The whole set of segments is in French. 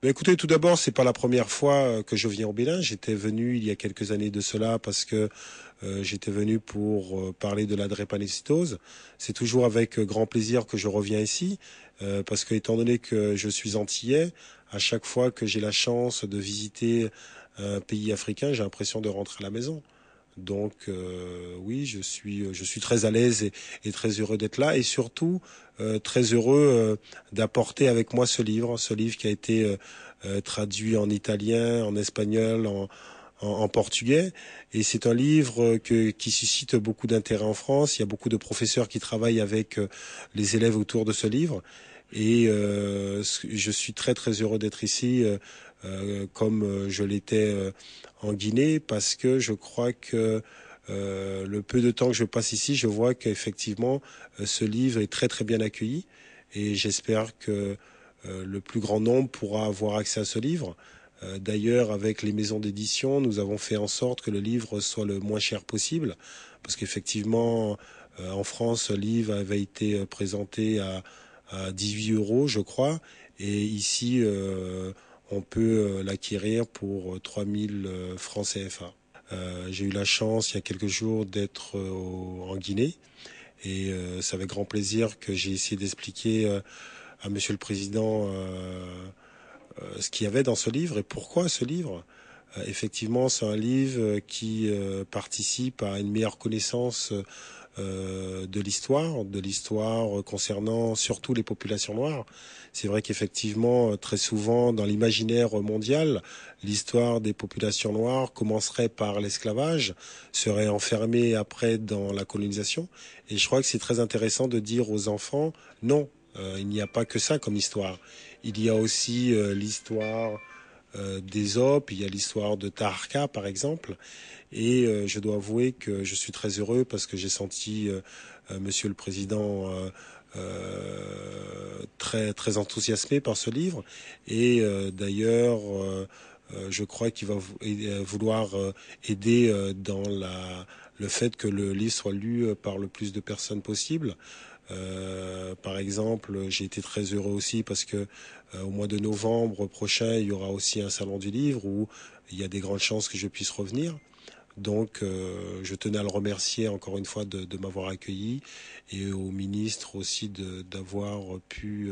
Mais écoutez, tout d'abord, c'est pas la première fois que je viens au Bénin. J'étais venu il y a quelques années de cela parce que j'étais venu pour parler de la drépanocytose. C'est toujours avec grand plaisir que je reviens ici parce que étant donné que je suis antillais, à chaque fois que j'ai la chance de visiter un pays africain, j'ai l'impression de rentrer à la maison. Donc oui, je suis très à l'aise et très heureux d'être là et surtout très heureux d'apporter avec moi ce livre qui a été traduit en italien, en espagnol, en portugais. Et c'est un livre qui suscite beaucoup d'intérêt en France. Il y a beaucoup de professeurs qui travaillent avec les élèves autour de ce livre. Et je suis très très heureux d'être ici, comme je l'étais en Guinée, parce que je crois que le peu de temps que je passe ici, je vois qu'effectivement ce livre est très très bien accueilli. Et j'espère que le plus grand nombre pourra avoir accès à ce livre. D'ailleurs, avec les maisons d'édition, nous avons fait en sorte que le livre soit le moins cher possible, parce qu'effectivement, en France, le livre avait été présenté à 18 euros, je crois, et ici, on peut l'acquérir pour 3000 francs CFA. J'ai eu la chance, il y a quelques jours, d'être en Guinée, et c'est avec grand plaisir que j'ai essayé d'expliquer à Monsieur le Président ce qu'il y avait dans ce livre et pourquoi ce livre. Effectivement, c'est un livre qui participe à une meilleure connaissance de l'histoire concernant surtout les populations noires. C'est vrai qu'effectivement, très souvent, dans l'imaginaire mondial, l'histoire des populations noires commencerait par l'esclavage, serait enfermée après dans la colonisation. Et je crois que c'est très intéressant de dire aux enfants, non, il n'y a pas que ça comme histoire. Il y a aussi l'histoire d'Ésope, il y a l'histoire de Taharqa par exemple, et je dois avouer que je suis très heureux parce que j'ai senti Monsieur le Président très très enthousiasmé par ce livre, et d'ailleurs je crois qu'il va vouloir aider dans le fait que le livre soit lu par le plus de personnes possible. Par exemple, j'ai été très heureux aussi parce que au mois de novembre prochain, il y aura aussi un salon du livre où il y a des grandes chances que je puisse revenir. Donc, je tenais à le remercier encore une fois de m'avoir accueilli et au ministre aussi d'avoir pu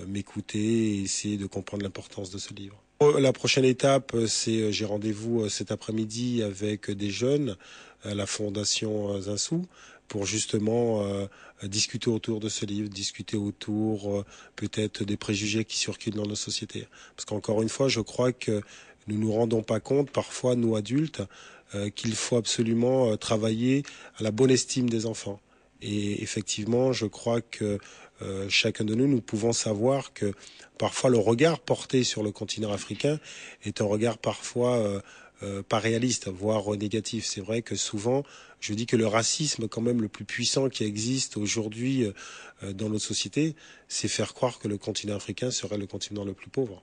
m'écouter et essayer de comprendre l'importance de ce livre. La prochaine étape, c'est j'ai rendez-vous cet après-midi avec des jeunes à la Fondation Zinsou pour justement discuter autour de ce livre, discuter autour peut-être des préjugés qui circulent dans nos sociétés. Parce qu'encore une fois, je crois que nous nous rendons pas compte, parfois, nous adultes, qu'il faut absolument travailler à la bonne estime des enfants. Et effectivement, je crois que chacun de nous, nous pouvons savoir que parfois le regard porté sur le continent africain est un regard parfois pas réaliste, voire négatif. C'est vrai que souvent, je dis que le racisme, quand même, le plus puissant qui existe aujourd'hui dans notre société, c'est faire croire que le continent africain serait le continent le plus pauvre.